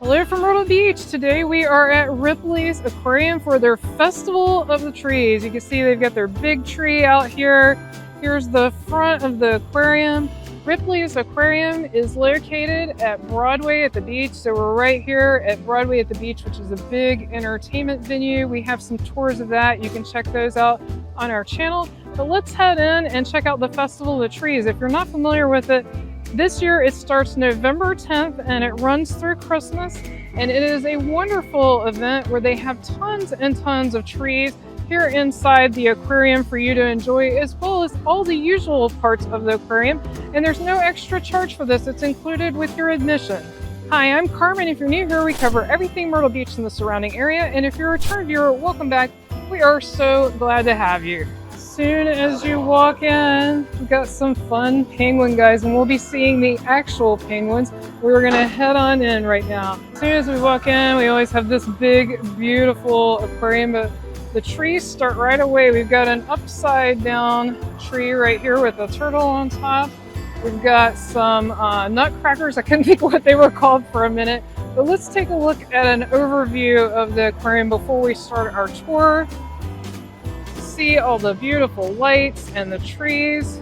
Hello from Myrtle Beach. Today we are at Ripley's Aquarium for their Festival of the Trees. You can see they've got their big tree out here. Here's the front of the aquarium. Ripley's Aquarium is located at Broadway at the beach. So we're right here at Broadway at the beach, which is a big entertainment venue. We have some tours of that. You can check those out on our channel. But let's head in and check out the Festival of the Trees. If you're not familiar with it, this year it starts November 10th and it runs through Christmas, and it is a wonderful event where they have tons and tons of trees here inside the aquarium for you to enjoy, as well as all the usual parts of the aquarium. And there's no extra charge for this. It's included with your admission. Hi, I'm Carmen. If you're new here, we cover everything Myrtle Beach and the surrounding area. And if you're a return viewer, welcome back. We are so glad to have you. Soon as you walk in, we've got some fun penguin guys, and we'll be seeing the actual penguins. We're gonna head on in right now. As soon as we walk in, we always have this big, beautiful aquarium, but the trees start right away. We've got an upside down tree right here with a turtle on top. We've got some nutcrackers. I couldn't think what they were called for a minute, but let's take a look at an overview of the aquarium before we start our tour. See all the beautiful lights and the trees.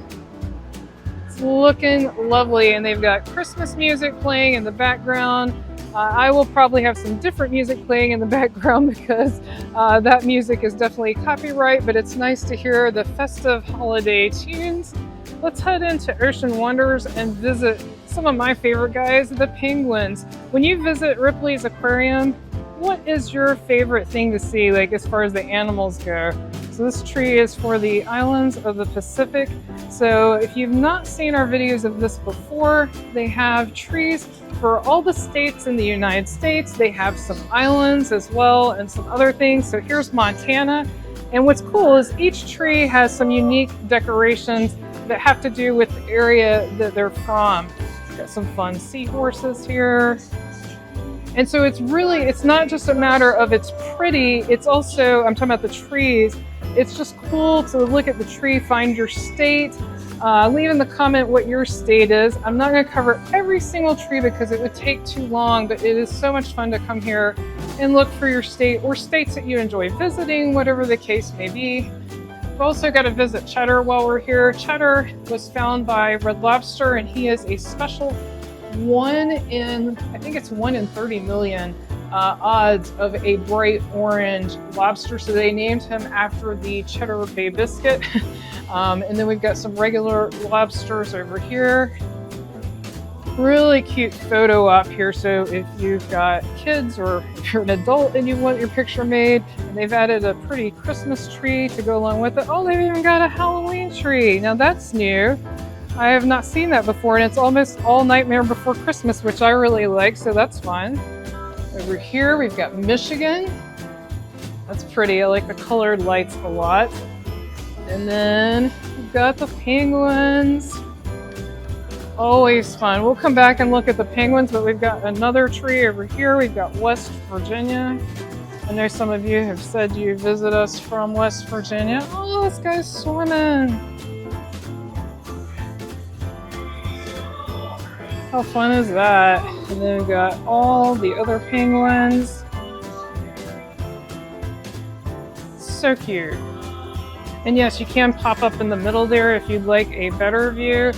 It's looking lovely, and they've got Christmas music playing in the background. I will probably have some different music playing in the background because that music is definitely copyright, but it's nice to hear the festive holiday tunes. Let's head into Ocean Wonders and visit some of my favorite guys, the penguins. When you visit Ripley's Aquarium, what is your favorite thing to see, like as far as the animals go? So this tree is for the islands of the Pacific. So if you've not seen our videos of this before, they have trees for all the states in the United States. They have some islands as well and some other things. So here's Montana. And what's cool is each tree has some unique decorations that have to do with the area that they're from. Got some fun seahorses here. And so it's not just a matter of it's pretty, it's also, I'm talking about the trees, it's just cool to look at the tree, find your state, leave in the comment what your state is. I'm not going to cover every single tree because it would take too long, but it is so much fun to come here and look for your state or states that you enjoy visiting, whatever the case may be. We've also got to visit Cheddar while we're here. Cheddar was found by Red Lobster, and he is a special I think it's 1 in 30 million odds of a bright orange lobster. So they named him after the Cheddar Bay biscuit. And then we've got some regular lobsters over here. Really cute photo op here. So if you've got kids or if you're an adult and you want your picture made, and they've added a pretty Christmas tree to go along with it. Oh, they've even got a Halloween tree. Now that's new. I have not seen that before, and it's almost all Nightmare Before Christmas, which I really like, so that's fun. Over here, we've got Michigan. That's pretty. I like the colored lights a lot. And then we've got the penguins. Always fun. We'll come back and look at the penguins, but we've got another tree over here. We've got West Virginia. I know some of you have said you visit us from West Virginia. Oh, this guy's swimming. How fun is that? And then we've got all the other penguins. So cute. And yes, you can pop up in the middle there if you'd like a better view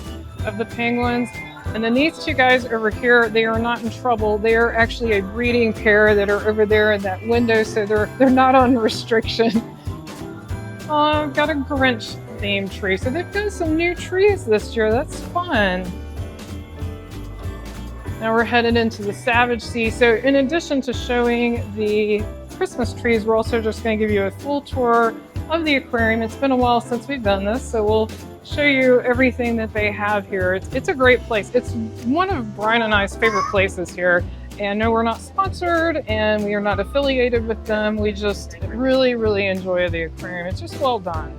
of the penguins. And then these two guys over here, they are not in trouble. They are actually a breeding pair that are over there in that window, so they're not on restriction. Oh, I've got a Grinch themed tree. So they've got some new trees this year. That's fun. Now we're headed into the Savage Sea. So in addition to showing the Christmas trees, we're also just going to give you a full tour of the aquarium. It's been a while since we've done this, so we'll show you everything that they have here. It's a great place. It's one of Brian and I's favorite places here. And no, we're not sponsored and we are not affiliated with them. We just really, really enjoy the aquarium. It's just well done.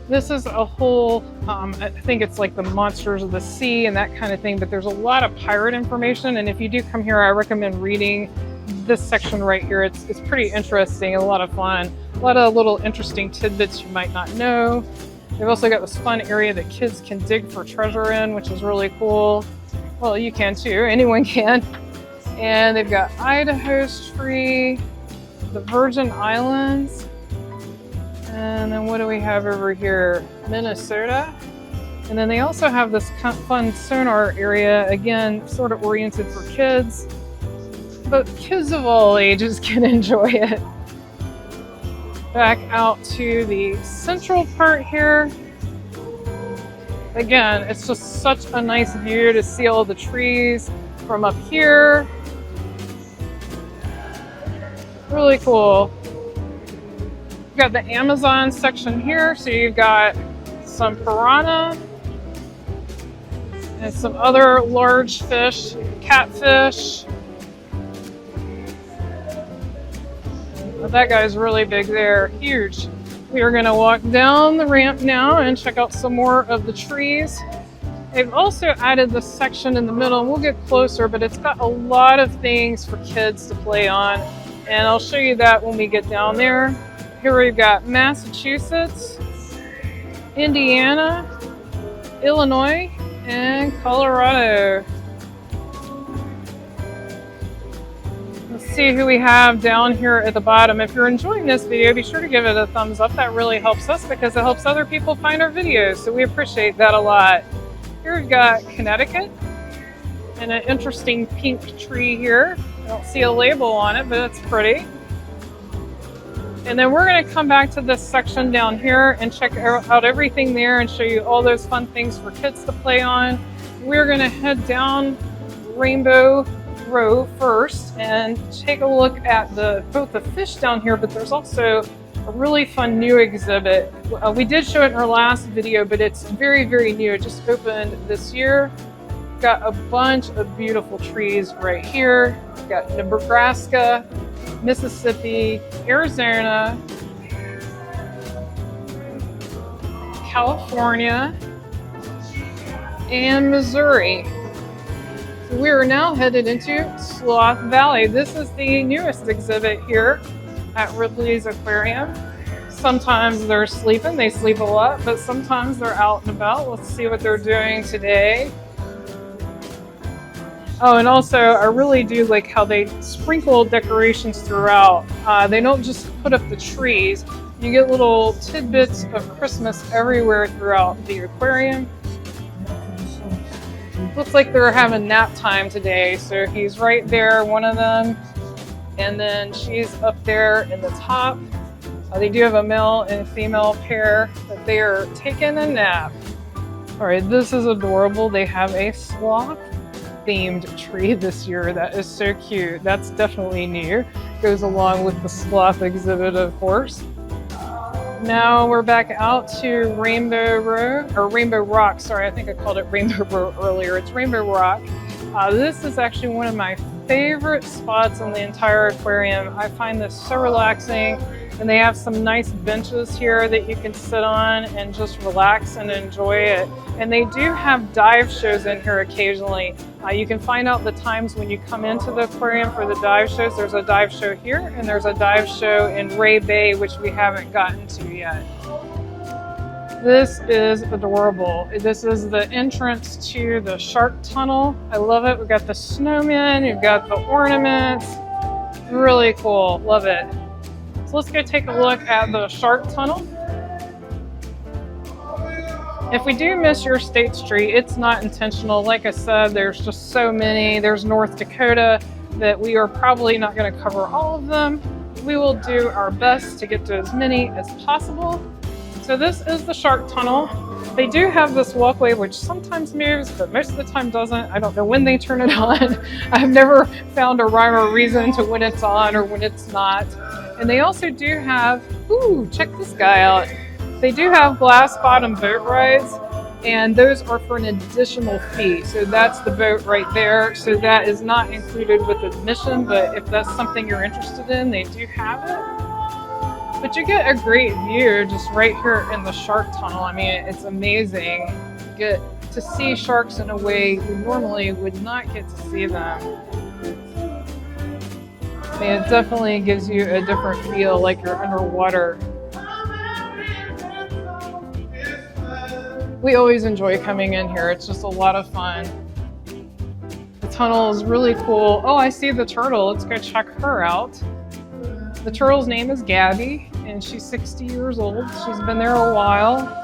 This is a whole, I think it's like the monsters of the sea and that kind of thing, but there's a lot of pirate information. And if you do come here, I recommend reading this section right here. It's pretty interesting and a lot of fun. A lot of little interesting tidbits you might not know. They've also got this fun area that kids can dig for treasure in, which is really cool. Well, you can too, anyone can. And they've got Idaho's tree, the Virgin Islands, and then what do we have over here? Minnesota. And then they also have this fun sonar area, again, sort of oriented for kids, but kids of all ages can enjoy it. Back out to the central part here. Again, it's just such a nice view to see all the trees from up here. Really cool. You've got the Amazon section here, so you've got some piranha and some other large fish, catfish. That guy's really big there, huge. We are gonna walk down the ramp now and check out some more of the trees. They've also added this section in the middle, and we'll get closer, but it's got a lot of things for kids to play on, and I'll show you that when we get down there. Here we've got Massachusetts, Indiana, Illinois, and Colorado. Let's see who we have down here at the bottom. If you're enjoying this video, be sure to give it a thumbs up. That really helps us because it helps other people find our videos, so we appreciate that a lot. Here we've got Connecticut and an interesting pink tree here. I don't see a label on it, but it's pretty. And then we're going to come back to this section down here and check out everything there and show you all those fun things for kids to play on. We're going to head down Rainbow Row first and take a look at both the fish down here, but there's also a really fun new exhibit. We did show it in our last video, but it's very, very new. It just opened this year. Got a bunch of beautiful trees right here. We've got Nebraska, Mississippi, Arizona, California, and Missouri. So we are now headed into Sloth Valley. This is the newest exhibit here at Ripley's Aquarium. Sometimes they're sleeping, they sleep a lot, but sometimes they're out and about. Let's see what they're doing today. Oh, and also I really do like how they sprinkle decorations throughout. They don't just put up the trees. You get little tidbits of Christmas everywhere throughout the aquarium. Looks like they're having nap time today, so he's right there, one of them. And then she's up there in the top. They do have a male and female pair, but they are taking a nap. All right, this is adorable. They have a sloth themed tree this year. That is so cute. That's definitely new. Goes along with the sloth exhibit, of course. Now we're back out to Rainbow Rock. Sorry, I think I called it Rainbow Row earlier. It's Rainbow Rock. This is actually one of my favorite spots in the entire aquarium. I find this so relaxing, and they have some nice benches here that you can sit on and just relax and enjoy it. And they do have dive shows in here occasionally. You can find out the times when you come into the aquarium for the dive shows. There's a dive show here, and there's a dive show in Ray Bay, which we haven't gotten to yet. This is adorable. This is the entrance to the shark tunnel. I love it. We've got the snowmen, you've got the ornaments. Really cool, love it. So let's go take a look at the shark tunnel. If we do miss your State Street, it's not intentional. Like I said, there's just so many. There's North Dakota that we are probably not going to cover all of them. We will do our best to get to as many as possible. So this is the shark tunnel. They do have this walkway which sometimes moves, but most of the time doesn't. I don't know when they turn it on. I've never found a rhyme or reason to when it's on or when it's not. And they also do have, ooh, check this guy out. They do have glass bottom boat rides, and those are for an additional fee. So that's the boat right there. So that is not included with admission, but if that's something you're interested in, they do have it. But you get a great view just right here in the shark tunnel. I mean, it's amazing. You get to see sharks in a way you normally would not get to see them. I mean, it definitely gives you a different feel, like you're underwater. We always enjoy coming in here. It's just a lot of fun. The tunnel is really cool. Oh, I see the turtle. Let's go check her out. The turtle's name is Gabby, and she's 60 years old. She's been there a while.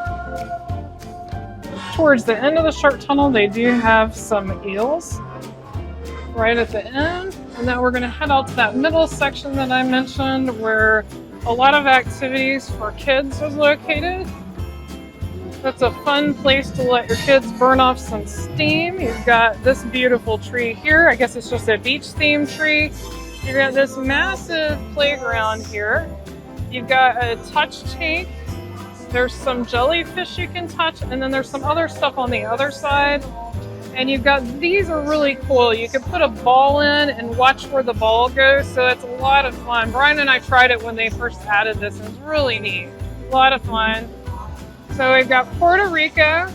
Towards the end of the shark tunnel, they do have some eels right at the end. And now we're going to head out to that middle section that I mentioned where a lot of activities for kids is located. That's a fun place to let your kids burn off some steam. You've got this beautiful tree here. I guess it's just a beach themed tree. You've got this massive playground here. You've got a touch tank. There's some jellyfish you can touch, and then there's some other stuff on the other side. And you've got, these are really cool. You can put a ball in and watch where the ball goes, so it's a lot of fun. Brian and I tried it when they first added this, and it's really neat. A lot of fun. So we've got Puerto Rico,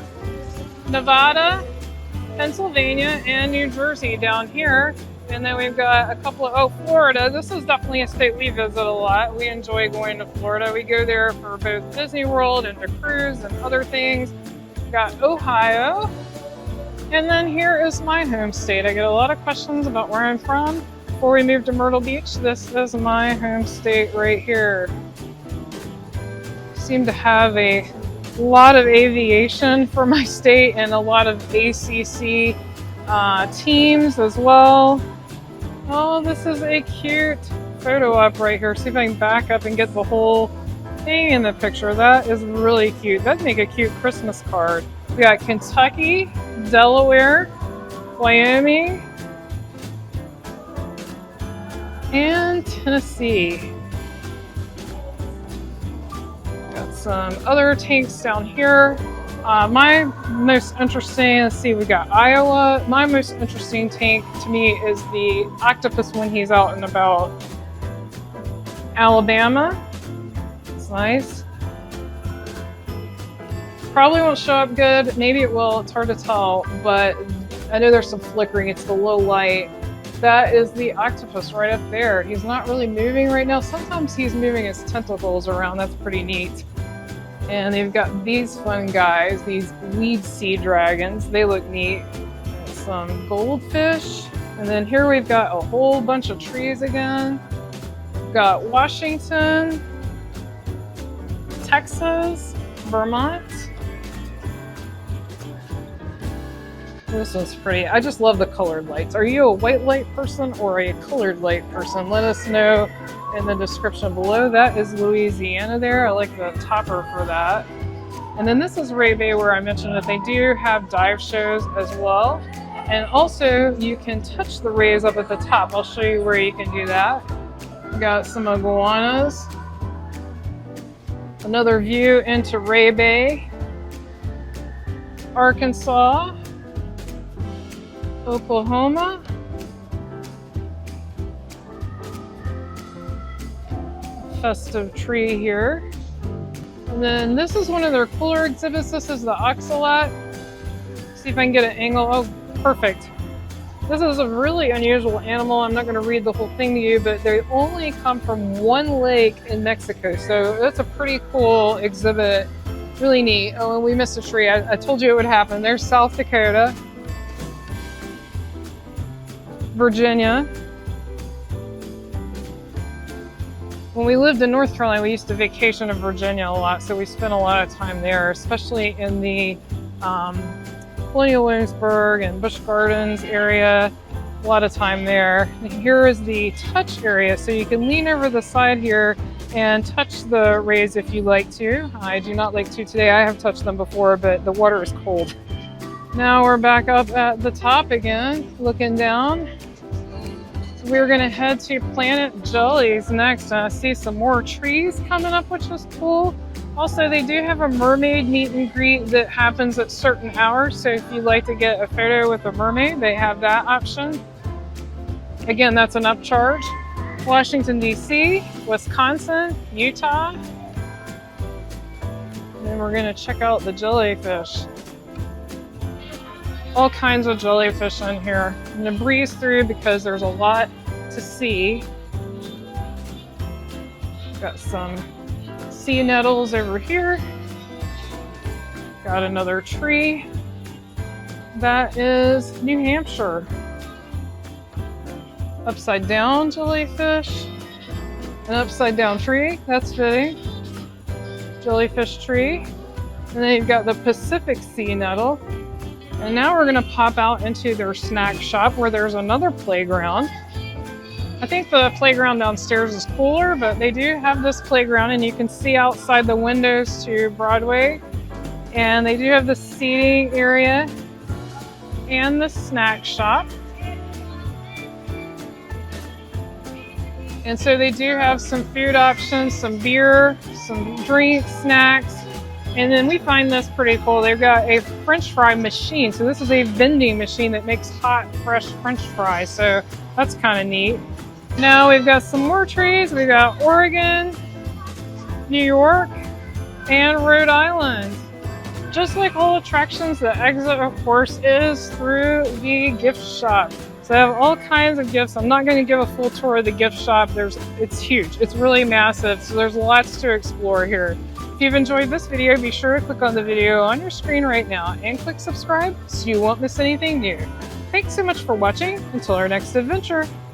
Nevada, Pennsylvania, and New Jersey down here. And then we've got a couple of, oh, Florida. This is definitely a state we visit a lot. We enjoy going to Florida. We go there for both Disney World and to cruise and other things. We've got Ohio. And then here is my home state. I get a lot of questions about where I'm from. Before we moved to Myrtle Beach, this is my home state right here. Seem to have a lot of aviation for my state and a lot of ACC teams as well. Oh, this is a cute photo op right here. See if I can back up and get the whole thing in the picture. That is really cute. That'd make a cute Christmas card. We got Kentucky, Delaware, Wyoming, and Tennessee. Got some other tanks down here. My most interesting, let's see, we got Iowa. My most interesting tank to me is the octopus when he's out and about. Alabama. It's nice. Probably won't show up good. Maybe it will. It's hard to tell, but I know there's some flickering. It's the low light. That is the octopus right up there. He's not really moving right now. Sometimes he's moving his tentacles around. That's pretty neat. And they've got these fun guys, these weed sea dragons. They look neat. Some goldfish. And then here we've got a whole bunch of trees again. We've got Washington, Texas, Vermont. This one's pretty. I just love the colored lights. Are you a white light person or a colored light person? Let us know in the description below. That is Louisiana there. I like the topper for that. And then this is Ray Bay where I mentioned that they do have dive shows as well. And also you can touch the rays up at the top. I'll show you where you can do that. We got some iguanas. Another view into Ray Bay, Arkansas, Oklahoma, festive tree here. And then this is one of their cooler exhibits. This is the ocelot. See if I can get an angle. Oh, perfect. This is a really unusual animal. I'm not going to read the whole thing to you, but they only come from one lake in Mexico. So that's a pretty cool exhibit. Really neat. Oh, and we missed a tree. I told you it would happen. There's South Dakota, Virginia. When we lived in North Carolina, we used to vacation in Virginia a lot, so we spent a lot of time there, especially in the Colonial Williamsburg and Busch Gardens area. A lot of time there. And here is the touch area, so you can lean over the side here and touch the rays if you like to. I do not like to today. I have touched them before, but the water is cold. Now we're back up at the top again, looking down. We're gonna head to Planet Jellies next. I see some more trees coming up, which is cool. Also, they do have a mermaid meet and greet that happens at certain hours. So if you'd like to get a photo with a mermaid, they have that option. Again, that's an upcharge. Washington, D.C., Wisconsin, Utah. And then we're gonna check out the jellyfish. All kinds of jellyfish in here. I'm gonna breeze through because there's a lot to see. Got some sea nettles over here. Got another tree. That is New Hampshire. Upside down jellyfish. An upside down tree, that's fitting. Jellyfish tree. And then you've got the Pacific sea nettle. And now we're gonna pop out into their snack shop where there's another playground. I think the playground downstairs is cooler, but they do have this playground and you can see outside the windows to Broadway. And they do have the seating area and the snack shop. And so they do have some food options, some beer, some drinks, snacks. And then we find this pretty cool. They've got a French fry machine. So this is a vending machine that makes hot, fresh French fries. So that's kind of neat. Now we've got some more trees. We've got Oregon, New York, and Rhode Island. Just like all attractions, the exit, of course, is through the gift shop. So they have all kinds of gifts. I'm not going to give a full tour of the gift shop. It's huge. It's really massive. So there's lots to explore here. If you've enjoyed this video, be sure to click on the video on your screen right now and click subscribe so you won't miss anything new. Thanks so much for watching. Until our next adventure.